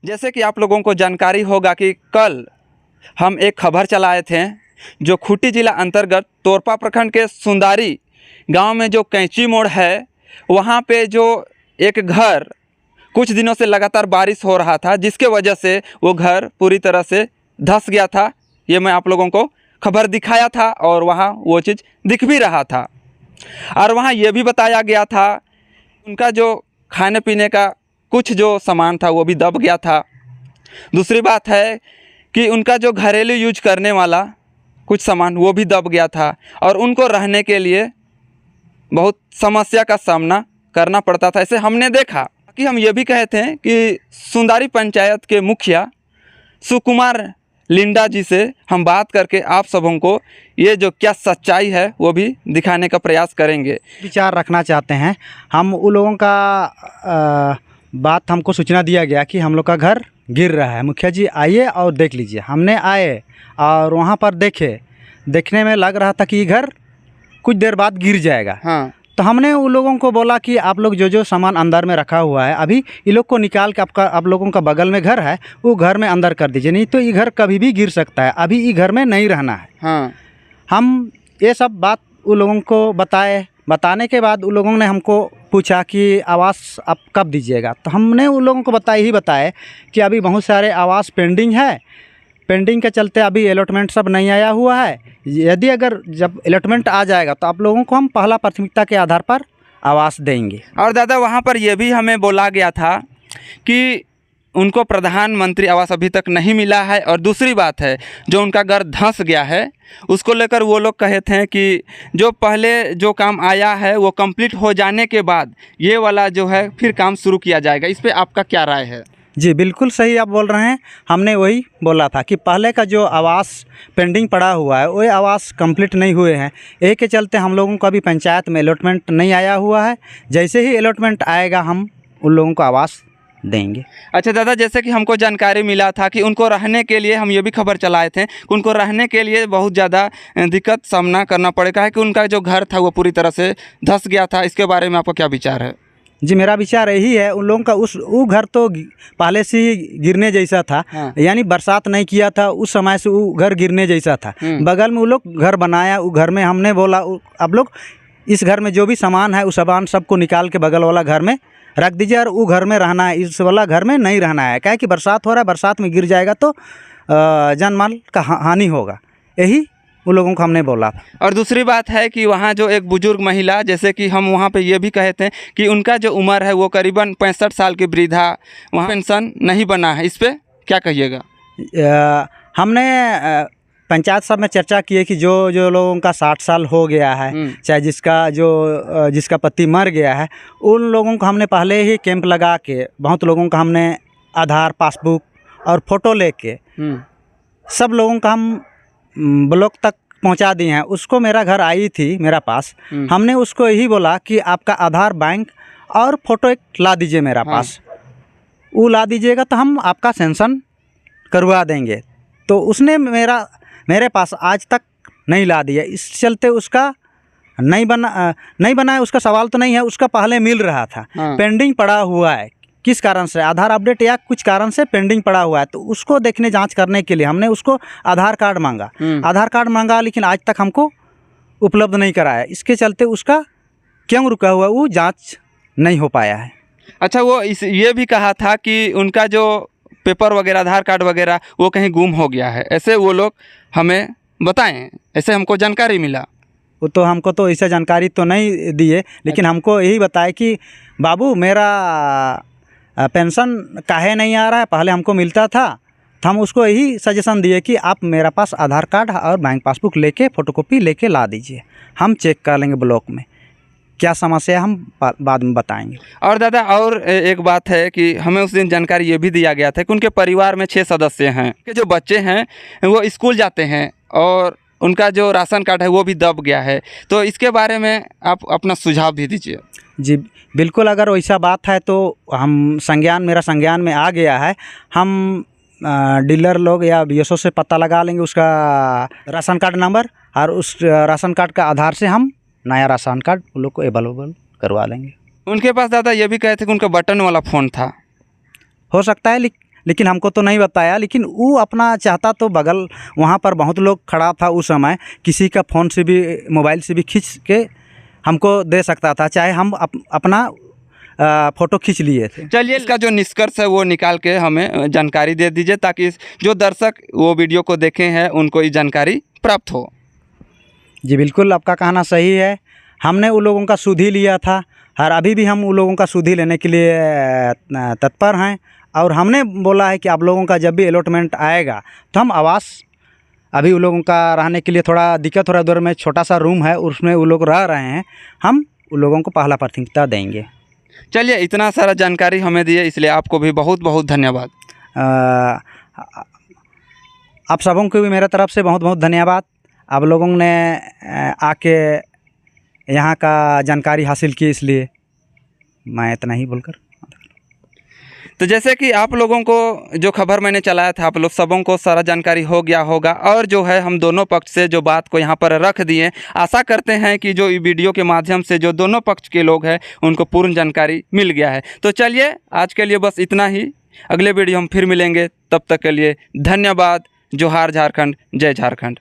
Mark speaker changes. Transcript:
Speaker 1: जैसे कि आप लोगों को जानकारी होगा कि कल हम एक खबर चलाए थे जो खूंटी जिला अंतर्गत तोरपा प्रखंड के सुंदारी गांव में जो कैंची मोड़ है वहां पे जो एक घर कुछ दिनों से लगातार बारिश हो रहा था जिसके वजह से वो घर पूरी तरह से धंस गया था। ये मैं आप लोगों को खबर दिखाया था और वहाँ वो चीज़ दिख भी रहा था और वहाँ ये भी बताया गया था उनका जो खाने पीने का कुछ जो सामान था वो भी दब गया था। दूसरी बात है कि उनका जो घरेलू यूज करने वाला कुछ सामान वो भी दब गया था और उनको रहने के लिए बहुत समस्या का सामना करना पड़ता था। ऐसे हमने देखा कि हम ये भी कहते हैं कि सुंदारी पंचायत के मुखिया सुकुमार लिंडा जी से हम बात करके आप सबों को ये जो क्या सच्चाई है वो भी दिखाने का प्रयास करेंगे।
Speaker 2: विचार रखना चाहते हैं हम उन लोगों का बात हमको सूचना दिया गया कि हम लोग का घर गिर रहा है, मुखिया जी आइए और देख लीजिए। हमने आए और वहाँ पर देखने में लग रहा था कि ये घर कुछ देर बाद गिर जाएगा।
Speaker 1: हाँ।
Speaker 2: तो हमने उन लोगों को बोला कि आप लोग जो सामान अंदर में रखा हुआ है अभी ये लोग को निकाल के आप लोगों का बगल में घर है वो घर में अंदर कर दीजिए, नहीं तो ये घर कभी भी गिर सकता है, अभी ये घर में नहीं रहना है।
Speaker 1: हाँ।
Speaker 2: हम ये सब बात उन लोगों को बताने के बाद उन लोगों ने हमको पूछा कि आवास आप कब दीजिएगा। तो हमने उन लोगों को बताया कि अभी बहुत सारे आवास पेंडिंग के चलते अभी अलॉटमेंट सब नहीं आया हुआ है। यदि अगर जब अलॉटमेंट आ जाएगा तो आप लोगों को हम पहला प्राथमिकता के आधार पर आवास देंगे।
Speaker 1: और दादा वहाँ पर यह भी हमें बोला गया था कि उनको प्रधानमंत्री आवास अभी तक नहीं मिला है और दूसरी बात है जो उनका घर धंस गया है उसको लेकर वो लोग कहे थे कि जो पहले जो काम आया है वो कंप्लीट हो जाने के बाद ये वाला जो है फिर काम शुरू किया जाएगा। इस पे आपका क्या राय है?
Speaker 2: जी बिल्कुल सही आप बोल रहे हैं। हमने वही बोला था कि पहले का जो आवास पेंडिंग पड़ा हुआ है वो आवास कंप्लीट नहीं हुए हैं, एक के चलते हम लोगों को अभी पंचायत में अलॉटमेंट नहीं आया हुआ है। जैसे ही अलॉटमेंट आएगा हम उन लोगों को आवास देंगे।
Speaker 1: अच्छा दादा, जैसे कि हमको जानकारी मिला था कि उनको रहने के लिए हम ये भी खबर चलाए थे कि उनको रहने के लिए बहुत ज़्यादा दिक्कत सामना करना पड़ेगा है कि उनका जो घर था वो पूरी तरह से धंस गया था। इसके बारे में आपका क्या विचार है?
Speaker 2: जी मेरा विचार यही है उन लोगों का वो घर तो पहले से ही गिरने जैसा था।
Speaker 1: हाँ।
Speaker 2: यानी बरसात नहीं किया था उस समय से वो घर गिरने जैसा था। बगल में वो लोग घर बनाया, वो घर में हमने बोला आप लोग इस घर में जो भी सामान है उस सामान सबको निकाल के बगल वाला घर में रख दीजिए और वो घर में रहना है, इस वाला घर में नहीं रहना है। क्या है कि बरसात हो रहा है, बरसात में गिर जाएगा तो जान माल का हानि होगा, यही उन लोगों को हमने बोला था।
Speaker 1: और दूसरी बात है कि वहाँ जो एक बुजुर्ग महिला, जैसे कि हम वहाँ पे ये भी कहे थे कि उनका जो उम्र है वो करीबन 65 साल की वृद्धा, वहाँ पेंशन नहीं बना है, इस पर क्या कहिएगा?
Speaker 2: हमने पंचायत सभा में चर्चा की है कि जो लोगों का 60 साल हो गया है, चाहे जिसका पति मर गया है, उन लोगों को हमने पहले ही कैंप लगा के बहुत लोगों का हमने आधार, पासबुक और फ़ोटो लेके सब लोगों का हम ब्लॉक तक पहुंचा दिए हैं। उसको मेरा घर आई थी मेरा पास, हमने उसको यही बोला कि आपका आधार, बैंक और फ़ोटो एक ला दीजिए मेरा पास। वो ला दीजिएगा तो हम आपका सेंसन करवा देंगे। तो उसने मेरे पास आज तक नहीं ला दिया, इस चलते उसका नहीं बना है। उसका सवाल तो नहीं है, उसका पहले मिल रहा था, पेंडिंग पड़ा हुआ है। किस कारण से आधार अपडेट या कुछ कारण से पेंडिंग पड़ा हुआ है, तो उसको देखने जांच करने के लिए हमने उसको आधार कार्ड मांगा लेकिन आज तक हमको उपलब्ध नहीं कराया। इसके चलते उसका क्यों रुका हुआ वो जांच नहीं हो पाया है।
Speaker 1: अच्छा, वो ये भी कहा था कि उनका जो पेपर वगैरह, आधार कार्ड वगैरह वो कहीं गुम हो गया है, ऐसे वो लोग हमें बताएं, ऐसे हमको जानकारी मिला।
Speaker 2: वो तो हमको तो ऐसा जानकारी तो नहीं दिए, लेकिन हमको यही बताया कि बाबू मेरा पेंशन काहे नहीं आ रहा है, पहले हमको मिलता था। तो हम उसको यही सजेशन दिए कि आप मेरा पास आधार कार्ड और बैंक पासबुक लेके फ़ोटोकॉपी लेके ला दीजिए, हम चेक कर लेंगे ब्लॉक में क्या समस्या, हम बाद में बताएंगे।
Speaker 1: और दादा और एक बात है कि हमें उस दिन जानकारी ये भी दिया गया था कि उनके परिवार में 6 सदस्य हैं, कि जो बच्चे हैं वो स्कूल जाते हैं और उनका जो राशन कार्ड है वो भी दब गया है। तो इसके बारे में आप अपना सुझाव भी दीजिए।
Speaker 2: जी बिल्कुल, अगर वैसा बात है तो मेरा संज्ञान में आ गया है। हम डीलर लोग या बीएसओ से पता लगा लेंगे उसका राशन कार्ड नंबर, और उस राशन कार्ड का आधार से हम नया राशन कार्ड उन लोग को अवेलेबल करवा लेंगे।
Speaker 1: उनके पास दादा ये भी कहे थे कि उनका बटन वाला फ़ोन था।
Speaker 2: हो सकता है, लेकिन हमको तो नहीं बताया। लेकिन वो अपना चाहता तो बगल वहाँ पर बहुत लोग खड़ा था उस समय, किसी का फ़ोन से भी, मोबाइल से भी खींच के हमको दे सकता था, चाहे हम अपना फ़ोटो खींच लिए थे।
Speaker 1: चलिए, इसका जो निष्कर्ष है वो निकाल के हमें जानकारी दे दीजिए, ताकि जो दर्शक वो वीडियो को देखे हैं उनको ये जानकारी प्राप्त हो।
Speaker 2: जी बिल्कुल, आपका कहना सही है। हमने उन लोगों का सुध ही लिया था, और अभी भी हम उन लोगों का सुध ही लेने के लिए तत्पर हैं। और हमने बोला है कि आप लोगों का जब भी अलॉटमेंट आएगा तो हम आवास, अभी उन लोगों का रहने के लिए थोड़ा दिक्कत हो रहा है, उधर में छोटा सा रूम है, उसमें वो लोग रह रहे हैं, हम उन लोगों को पहला प्राथमिकता देंगे।
Speaker 1: चलिए, इतना सारा जानकारी हमें दिए, इसलिए आपको भी बहुत बहुत धन्यवाद।
Speaker 2: आप सबों को भी मेरे तरफ से बहुत बहुत धन्यवाद। आप लोगों ने आके यहाँ का जानकारी हासिल की, इसलिए मैं इतना ही बोलकर।
Speaker 1: तो जैसे कि आप लोगों को जो खबर मैंने चलाया था, आप लोग सबों को सारा जानकारी हो गया होगा, और जो है हम दोनों पक्ष से जो बात को यहाँ पर रख दिए, आशा करते हैं कि जो वीडियो के माध्यम से जो दोनों पक्ष के लोग हैं उनको पूर्ण जानकारी मिल गया है। तो चलिए, आज के लिए बस इतना ही। अगले वीडियो हम फिर मिलेंगे, तब तक के लिए धन्यवाद। जोहार झारखंड, जय झारखंड।